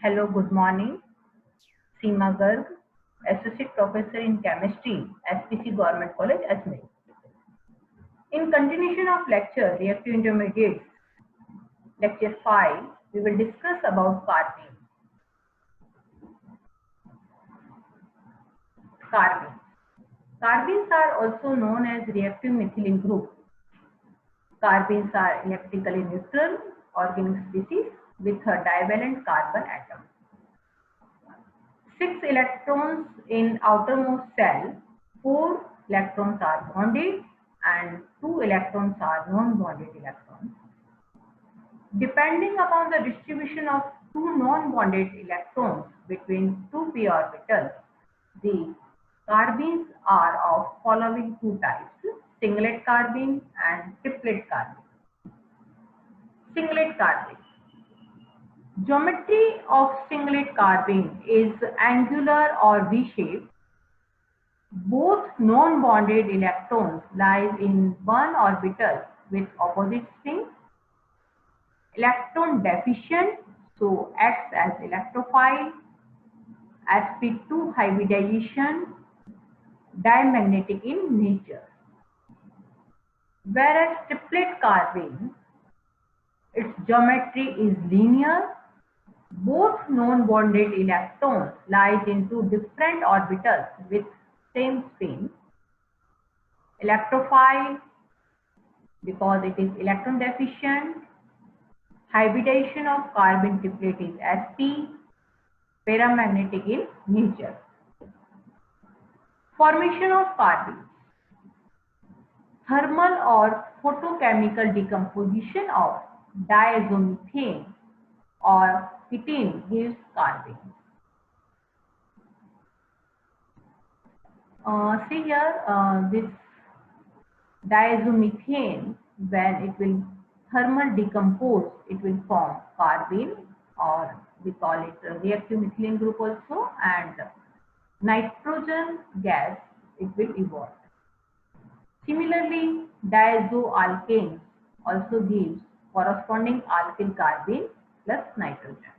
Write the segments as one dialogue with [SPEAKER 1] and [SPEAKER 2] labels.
[SPEAKER 1] Hello, good morning. Seema Garg, Associate Professor in Chemistry, SPC Government College, Ajmer. In continuation of lecture, Reactive Intermediates, Lecture 5, we will discuss about carbene. Carbenes. Carbenes are also known as reactive methylene group. Carbenes are electrically neutral organic species with a divalent carbon atom. 6 electrons in outermost cell, 4 electrons are bonded and 2 electrons are non-bonded electrons. Depending upon the distribution of 2 non-bonded electrons between 2 p orbitals, the carbenes are of following 2 types: singlet carbene and triplet carbene. Singlet carbene. Geometry of singlet carbene is angular or V-shaped. Both non-bonded electrons lie in one orbital with opposite spin. Electron deficient, so acts as electrophile. sp2 hybridization, diamagnetic in nature. Whereas triplet carbene, its geometry is linear. Both non-bonded electrons lie in 2 different orbitals with same spin. Electrophile, because it is electron deficient. Hybridization of carbene triplet is sp, paramagnetic in nature. Formation of carbenes. Thermal or photochemical decomposition of diazomethane or ketene gives carbene. See here, this diazomethane, when it will thermal decompose, it will form carbene, or we call it a reactive methylene group also, and nitrogen gas, it will evolve. Similarly, diazoalkanes also gives corresponding alkyl carbene plus nitrogen.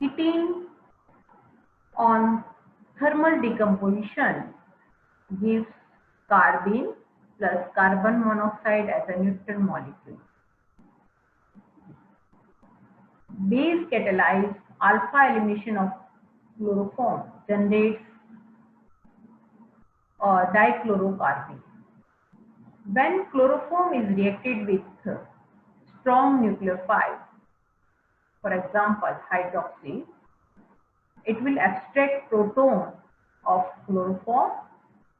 [SPEAKER 1] Ketene on thermal decomposition gives carbene plus carbon monoxide as a neutral molecule. Base catalyzed alpha elimination of chloroform generates dichlorocarbene. When chloroform is reacted with strong nucleophiles, for example hydroxy, it will extract proton of chloroform.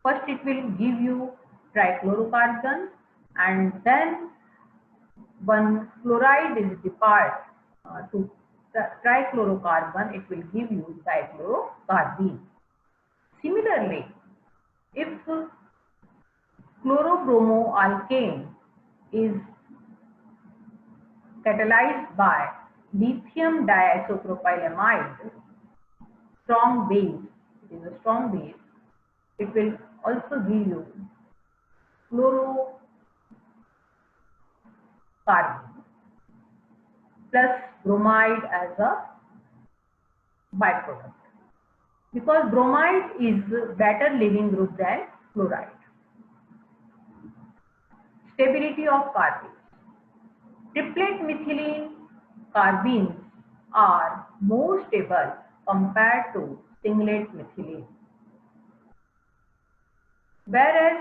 [SPEAKER 1] First it will give you trichlorocarbon, and then when chloride is depart to the trichlorocarbon, it will give you dichlorocarbene. Similarly, if chlorobromoalkane is catalyzed by lithium diisopropylamide, strong base, it is a strong base, it will also give you fluorocarbene plus bromide as a byproduct, because bromide is better leaving group than fluoride. Stability of carbenes. Triplet methylene carbenes are more stable compared to singlet methylene, whereas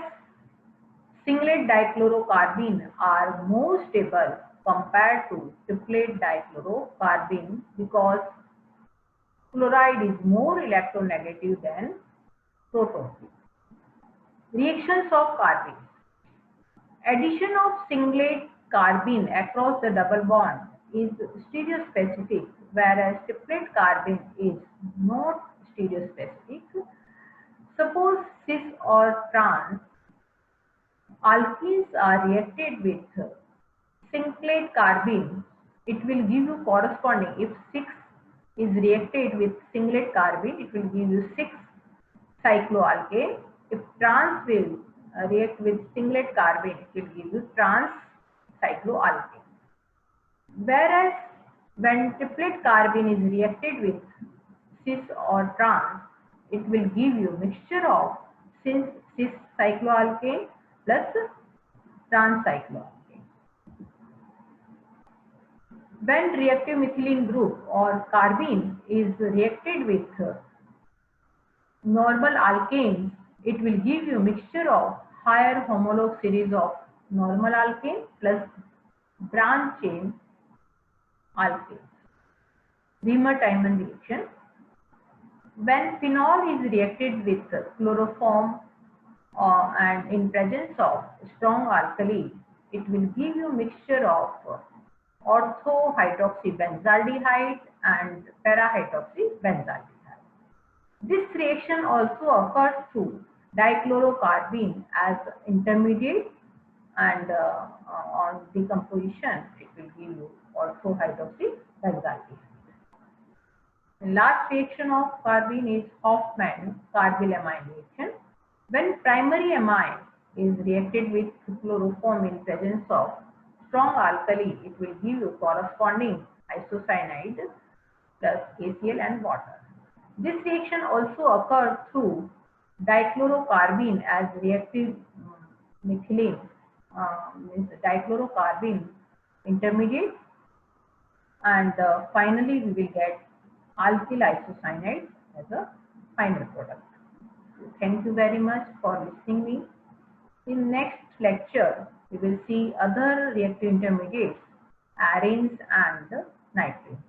[SPEAKER 1] singlet dichlorocarbene are more stable compared to triplet dichlorocarbene, because fluoride is more electronegative than proton. Reactions of carbenes. Addition of singlet carbene across the double bond is stereospecific, whereas triplet carbene is not stereospecific. Suppose cis or trans alkenes are reacted with singlet carbene, it will give you corresponding. If 6 is reacted with singlet carbene, it will give you 6 cycloalkane. If trans will react with singlet carbene, it will give you trans cycloalkane. Whereas When triplet carbene is reacted with cis or trans, it will give you mixture of cis cycloalkane plus trans cycloalkane. When reactive methylene group or carbene is reacted with normal alkanes, it will give you mixture of higher homolog series of normal alkane plus branch chain alkanes. Riemann-Tiemann reaction. When phenol is reacted with chloroform and in presence of strong alkali, it will give you mixture of ortho-hydroxybenzaldehyde and para-hydroxybenzaldehyde. This reaction also occurs through dichlorocarbene as intermediate, and on decomposition it will give you ortho-hydroxybenzaldehyde. The last reaction of carbene is Hofmann-Karbyl-amine reaction. When primary amine is reacted with chloroform in presence of strong alkali, it will give you corresponding isocyanide plus KCl and water. This reaction also occurs through dichlorocarbene as reactive methylene, means dichlorocarbene intermediate, and finally we will get alkyl isocyanide as a final product. So thank you very much for listening me. In next lecture, we will see other reactive intermediates, arenes and nitrates.